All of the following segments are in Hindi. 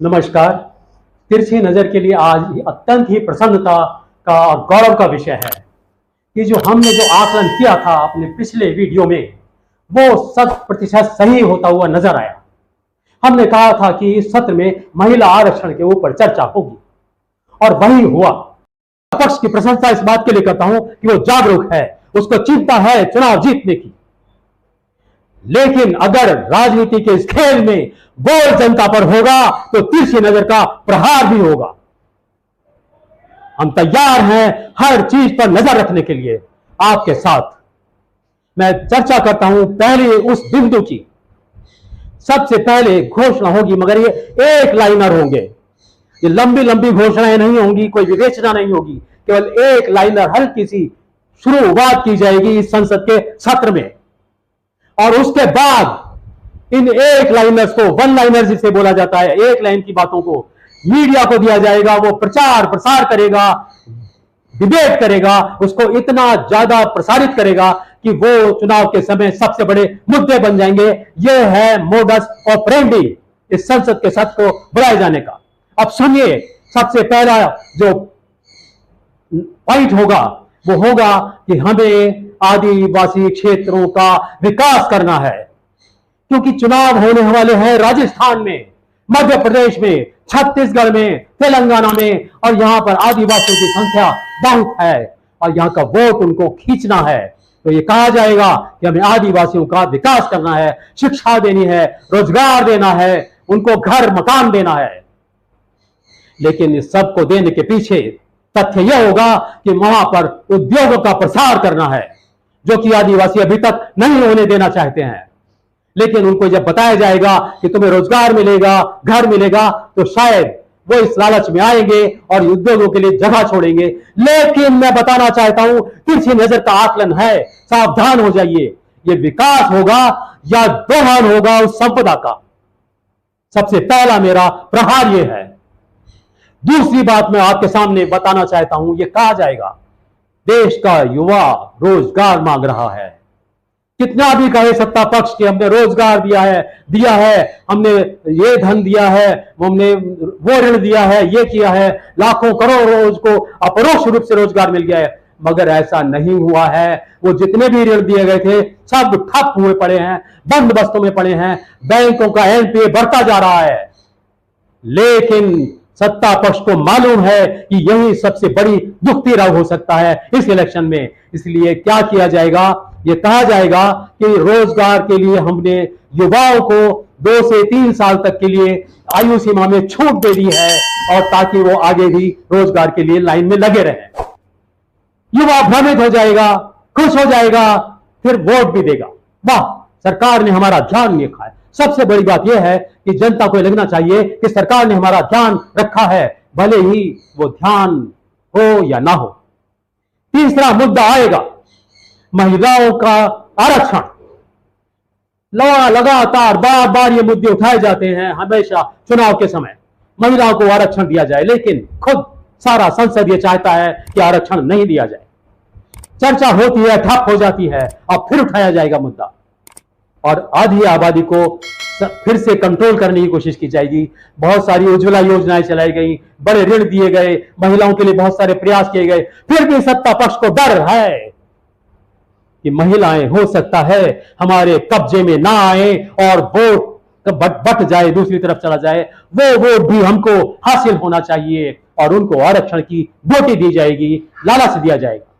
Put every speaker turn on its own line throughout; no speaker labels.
नमस्कार। तिरछी नजर के लिए आज अत्यंत ही प्रसन्नता का और गौरव का विषय है कि जो हमने जो आकलन किया था अपने पिछले वीडियो में वो 100% सही होता हुआ नजर आया। हमने कहा था कि इस सत्र में महिला आरक्षण के ऊपर चर्चा होगी और वही हुआ। पक्ष की प्रशंसा इस बात के लिए करता हूं कि वो जागरूक है, उसको चिंता है चुनाव जीतने की। लेकिन अगर राजनीति के इस खेल में बोल जनता पर होगा तो तिरछी नजर का प्रहार भी होगा। हम तैयार हैं हर चीज पर नजर रखने के लिए आपके साथ। मैं चर्चा करता हूं पहले उस बिंदु की। सबसे पहले घोषणा होगी, मगर ये एक लाइनर होंगे। ये लंबी लंबी घोषणाएं नहीं होंगी, कोई विवेचना नहीं होगी, केवल एक लाइनर हल्की सी शुरुआत की जाएगी इस संसद के सत्र में। और उसके बाद इन एक लाइनर्स को, वन लाइनर जिसे बोला जाता है, एक लाइन की बातों को मीडिया को दिया जाएगा। वो प्रचार प्रसार करेगा, डिबेट करेगा, उसको इतना ज्यादा प्रसारित करेगा कि वो चुनाव के समय सबसे बड़े मुद्दे बन जाएंगे। यह है मोडस ऑपरेंडी इस संसद के सत्र को बढ़ाए जाने का। अब सुनिए, सबसे पहला जो पॉइंट होगा वो होगा कि हमें आदिवासी क्षेत्रों का विकास करना है, क्योंकि चुनाव होने वाले हैं राजस्थान में, मध्य प्रदेश में, छत्तीसगढ़ में, तेलंगाना में, और यहां पर आदिवासियों की संख्या बहुत है और यहां का वोट उनको खींचना है। तो ये कहा जाएगा कि हमें आदिवासियों का विकास करना है, शिक्षा देनी है, रोजगार देना है, उनको घर मकान देना है। लेकिन इस सबको देने के पीछे तथ्य यह होगा कि वहां पर उद्योगों का प्रसार करना है, जो कि आदिवासी अभी तक नहीं होने देना चाहते हैं। लेकिन उनको जब बताया जाएगा कि तुम्हें रोजगार मिलेगा, घर मिलेगा, तो शायद वो इस लालच में आएंगे और उद्योगों के लिए जगह छोड़ेंगे। लेकिन मैं बताना चाहता हूं, तिरछी नजर का आकलन है, सावधान हो जाइए। ये विकास होगा या दोहन होगा उस संपदा का। सबसे पहला मेरा प्रहार यह है। दूसरी बात मैं आपके सामने बताना चाहता हूं, यह कहा जाएगा देश का युवा रोजगार मांग रहा है। कितना भी कहे सत्ता पक्ष कि हमने रोजगार दिया है, हमने ये धन दिया है, हमने वो ऋण दिया है, ये किया है, लाखों करोड़ों रोज को अपरोक्ष रूप से रोजगार मिल गया है, मगर ऐसा नहीं हुआ है। वो जितने भी ऋण दिए गए थे सब ठप हुए पड़े हैं, बंद बस्तों में पड़े हैं, बैंकों का एनपीए बढ़ता जा रहा है। लेकिन सत्ता पक्ष को मालूम है कि यही सबसे बड़ी दुखती राह हो सकता है इस इलेक्शन में। इसलिए क्या किया जाएगा, यह कहा जाएगा कि रोजगार के लिए हमने युवाओं को 2 से 3 साल तक के लिए आयु सीमा में छूट दे दी है, और ताकि वो आगे भी रोजगार के लिए लाइन में लगे रहें। युवा भ्रमित हो जाएगा, खुश हो जाएगा, फिर वोट भी देगा। वाह, सरकार ने हमारा ध्यान रखा है। सबसे बड़ी बात यह है कि जनता को लगना चाहिए कि सरकार ने हमारा ध्यान रखा है, भले ही वो ध्यान हो या ना हो। तीसरा मुद्दा आएगा महिलाओं का आरक्षण। लगातार बार बार ये मुद्दे उठाए जाते हैं हमेशा चुनाव के समय, महिलाओं को आरक्षण दिया जाए, लेकिन खुद सारा संसद ये चाहता है कि आरक्षण नहीं दिया जाए। चर्चा होती है, ठप हो जाती है, अब फिर उठाया जाएगा मुद्दा और आधी आबादी को फिर से कंट्रोल करने की कोशिश की जाएगी। बहुत सारी उज्ज्वला योजनाएं चलाई गई, बड़े ऋण दिए गए, महिलाओं के लिए बहुत सारे प्रयास किए गए, फिर भी सत्ता पक्ष को डर है कि महिलाएं हो सकता है हमारे कब्जे में ना आए और वोट बट जाए, दूसरी तरफ चला जाए। वो वोट भी हमको हासिल होना चाहिए और उनको आरक्षण की बोटी दी जाएगी, लालच दिया जाएगा,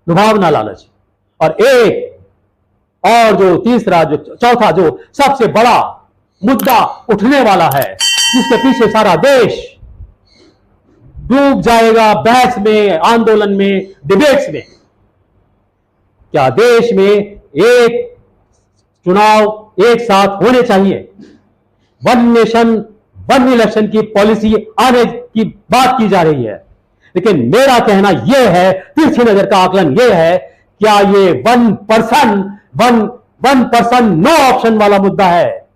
लुभावना लालच। और एक और जो तीसरा, जो चौथा, जो सबसे बड़ा मुद्दा उठने वाला है, जिसके पीछे सारा देश डूब जाएगा बहस में, आंदोलन में, डिबेट्स में। क्या देश में एक चुनाव एक साथ होने चाहिए, वन नेशन वन इलेक्शन की पॉलिसी आने की बात की जा रही है। लेकिन मेरा कहना यह है, तिरछी नजर का आकलन यह है, क्या ये वन पर्सन नो ऑप्शन वाला मुद्दा है?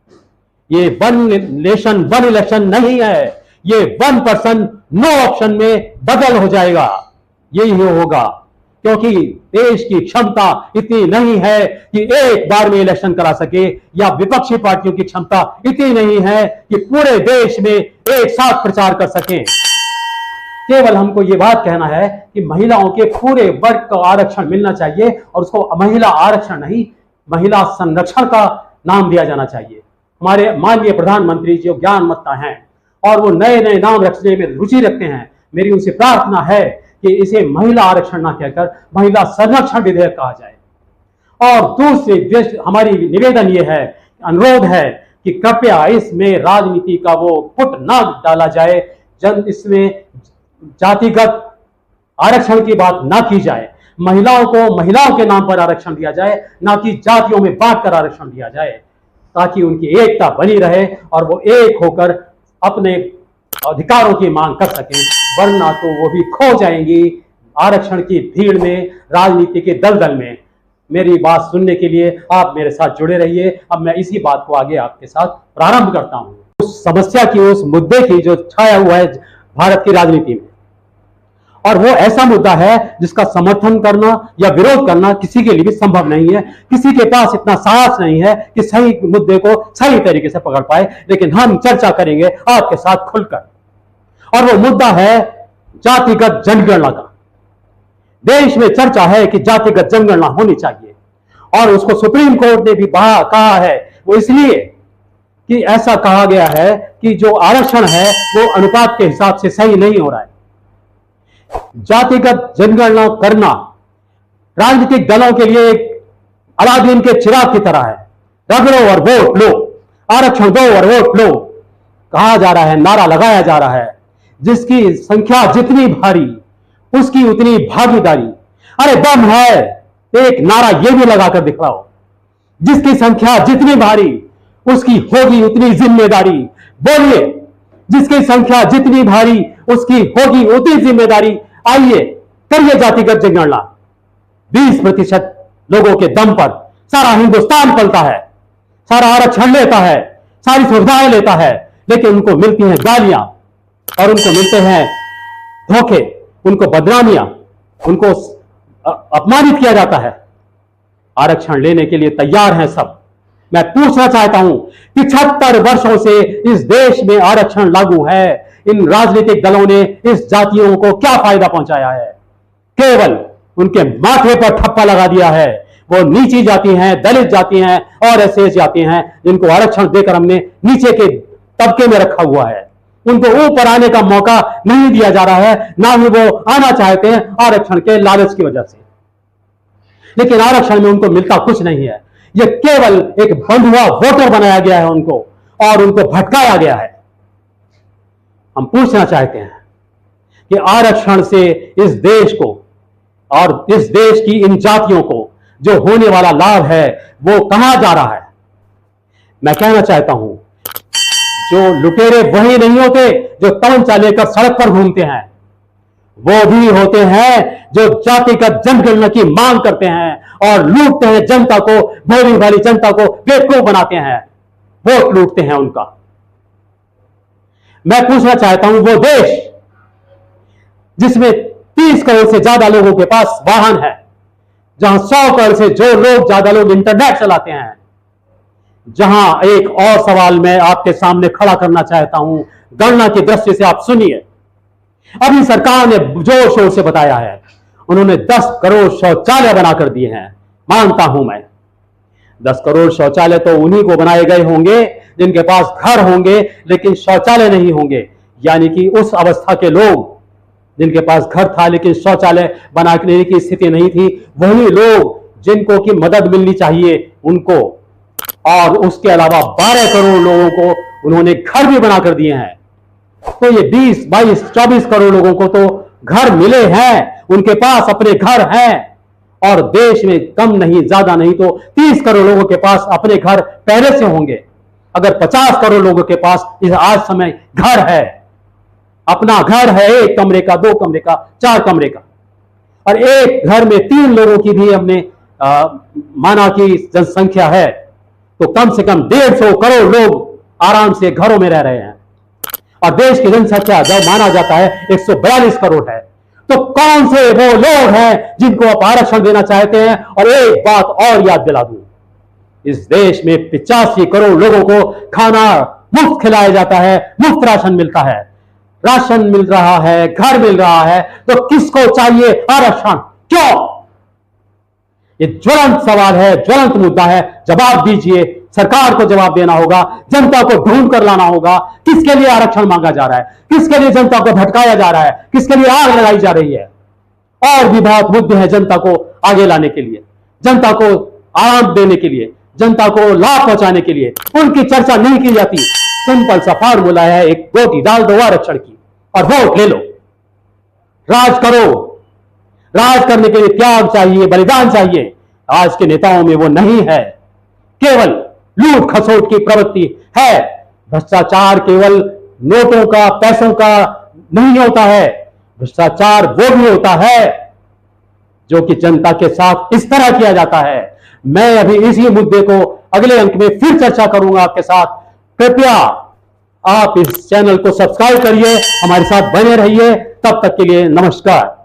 ये वन नेशन वन इलेक्शन नहीं है, ये 1 पर्सन नो ऑप्शन में बदल हो जाएगा। यही होगा, क्योंकि देश की क्षमता इतनी नहीं है कि एक बार में इलेक्शन करा सके, या विपक्षी पार्टियों की क्षमता इतनी नहीं है कि पूरे देश में एक साथ प्रचार कर सकें। केवल हमको ये बात कहना है कि महिलाओं के पूरे वर्ग को आरक्षण मिलना चाहिए, और उसको महिला आरक्षण नहीं, महिला संरक्षण का नाम दिया जाना चाहिए। हमारे माननीय प्रधानमंत्री जो ज्ञानवंता हैं और वो नए नए नाम रखने में रुचि रखते हैं, मेरी उनसे प्रार्थना है कि इसे महिला आरक्षण ना कहकर महिला संरक्षण विधेयक कहा जाए। और दूसरी हमारी निवेदन ये है, अनुरोध है कि कृपया इसमें राजनीति का वो फुट ना डाला जाए, इसमें जातिगत आरक्षण की बात ना की जाए। महिलाओं को महिलाओं के नाम पर आरक्षण दिया जाए, ना कि जातियों में बांटकर आरक्षण दिया जाए, ताकि उनकी एकता बनी रहे और वो एक होकर अपने अधिकारों की मांग कर सकें। वरना तो वो भी खो जाएंगी आरक्षण की भीड़ में, राजनीति के दलदल में। मेरी बात सुनने के लिए आप मेरे साथ जुड़े रहिए। अब मैं इसी बात को आगे आपके साथ प्रारंभ करता हूं। उस समस्या की, उस मुद्दे की जो छाया हुआ है भारत की राजनीति में, और वो ऐसा मुद्दा है जिसका समर्थन करना या विरोध करना किसी के लिए भी संभव नहीं है। किसी के पास इतना साहस नहीं है कि सही मुद्दे को सही तरीके से पकड़ पाए। लेकिन हम चर्चा करेंगे आपके साथ खुलकर, और वो मुद्दा है जातिगत जनगणना का। देश में चर्चा है कि जातिगत जनगणना होनी चाहिए, और उसको सुप्रीम कोर्ट ने भी कहा है। वो इसलिए कि ऐसा कहा गया है कि जो आरक्षण है वो अनुपात के हिसाब से सही नहीं हो रहा है। जातिगत जनगणना करना राजनीतिक दलों के लिए एक अलादीन के चिराग की तरह है। रगड़ो और वोट लो, आरक्षण दो और वोट लो, कहा जा रहा है, नारा लगाया जा रहा है। जिसकी संख्या जितनी भारी उसकी उतनी भागीदारी। अरे दम है, एक नारा यह भी लगाकर दिखाओ, जिसकी संख्या जितनी भारी उसकी होगी उतनी जिम्मेदारी। बोलिए, जिसकी संख्या जितनी भारी उसकी होगी उतनी जिम्मेदारी। आइए करिए जातिगत जनगणना। 20% लोगों के दम पर सारा हिंदुस्तान पलता है, सारा आरक्षण लेता है, सारी सुविधाएं लेता है, लेकिन उनको मिलती हैं गालियां, और उनको मिलते हैं धोखे, उनको बदनामियां, उनको अपमानित किया जाता है। आरक्षण लेने के लिए तैयार हैं सब। मैं पूछना चाहता हूं, 75 वर्षों से इस देश में आरक्षण लागू है। इन राजनीतिक दलों ने इस जातियों को क्या फायदा पहुंचाया है? केवल उनके माथे पर ठप्पा लगा दिया है। वो नीची जाति हैं, दलित जाति हैं और ऐसे जाति हैं जिनको आरक्षण देकर हमने नीचे के तबके में रखा हुआ है। उनको ऊपर आने का मौका नहीं दिया जा रहा है, ना ही वो आना चाहते हैं आरक्षण के लालच की वजह से। लेकिन आरक्षण में उनको मिलता कुछ नहीं है। ये केवल एक बंधुआ वोटर बनाया गया है उनको, और उनको भटकाया गया है। हम पूछना चाहते हैं कि आरक्षण से इस देश को और इस देश की इन जातियों को जो होने वाला लाभ है वो कहां जा रहा है? मैं कहना चाहता हूं, जो लुटेरे वही नहीं होते जो तमंचा लेकर सड़क पर घूमते हैं, वो भी होते हैं जो जातिगत जनगणना की मांग करते हैं और लूटते हैं जनता को, भोली भाली जनता को बेवकूफ बनाते हैं, वोट लूटते हैं उनका। मैं पूछना चाहता हूं, वो देश जिसमें 30 करोड़ से ज्यादा लोगों के पास वाहन है, जहां 100 करोड़ से जो लोग ज्यादा लोग इंटरनेट चलाते हैं, जहां एक और सवाल मैं आपके सामने खड़ा करना चाहता हूं, गणना की दृष्टि से आप सुनिए। अभी सरकार ने जोर शोर से बताया है, उन्होंने 10 करोड़ शौचालय बनाकर दिए हैं। मानता हूं मैं, 10 करोड़ शौचालय तो उन्हीं को बनाए गए होंगे जिनके पास घर होंगे लेकिन शौचालय नहीं होंगे। यानी कि उस अवस्था के लोग जिनके पास घर था लेकिन शौचालय बनाने की स्थिति नहीं थी, वही लोग जिनको की मदद मिलनी चाहिए उनको। और उसके अलावा 12 करोड़ लोगों को उन्होंने घर भी बनाकर दिए हैं। तो ये 20, 22, 24 करोड़ लोगों को तो घर मिले हैं, उनके पास अपने घर हैं। और देश में कम नहीं ज्यादा नहीं तो 30 करोड़ लोगों के पास अपने घर पहले से होंगे। अगर 50 करोड़ लोगों के पास इस आज समय घर है, अपना घर है, 1 कमरे का, 2 कमरे का, 4 कमरे का, और एक घर में 3 लोगों की भी हमने माना कि जनसंख्या है, तो कम से कम 150 करोड़ लोग आराम से घरों में रह रहे हैं। और देश की जनसंख्या जब माना जाता है 142 करोड़ है, तो कौन से वो लोग हैं जिनको आप आरक्षण देना चाहते हैं? और एक बात और याद दिला दूं, इस देश में 85 करोड़ लोगों को खाना मुफ्त खिलाया जाता है, मुफ्त राशन मिलता है, राशन मिल रहा है, घर मिल रहा है, तो किसको चाहिए आरक्षण? क्यों? ये ज्वलंत सवाल है, ज्वलंत मुद्दा है। जवाब दीजिए, सरकार को जवाब देना होगा, जनता को ढूंढ कर लाना होगा। किसके लिए आरक्षण मांगा जा रहा है? किसके लिए जनता को भटकाया जा रहा है? किसके लिए आग लगाई जा रही है? और भी बहुत मुद्दे हैं जनता को आगे लाने के लिए, जनता को आराम देने के लिए, जनता को लाभ पहुंचाने के लिए। उनकी चर्चा नहीं की जाती। सिंपल सा फार्मूला है, एक वोट डाल दो आरक्षण की और वोट ले लो, राज करो। राज करने के लिए त्याग चाहिए, बलिदान चाहिए। आज के नेताओं में वो नहीं है, केवल लूट खसोट की प्रवृत्ति है। भ्रष्टाचार केवल नोटों का, पैसों का नहीं होता है, भ्रष्टाचार वो भी होता है जो कि जनता के साथ इस तरह किया जाता है। मैं अभी इसी मुद्दे को अगले अंक में फिर चर्चा करूंगा आपके साथ। कृपया आप इस चैनल को सब्सक्राइब करिए, हमारे साथ बने रहिए। तब तक के लिए नमस्कार।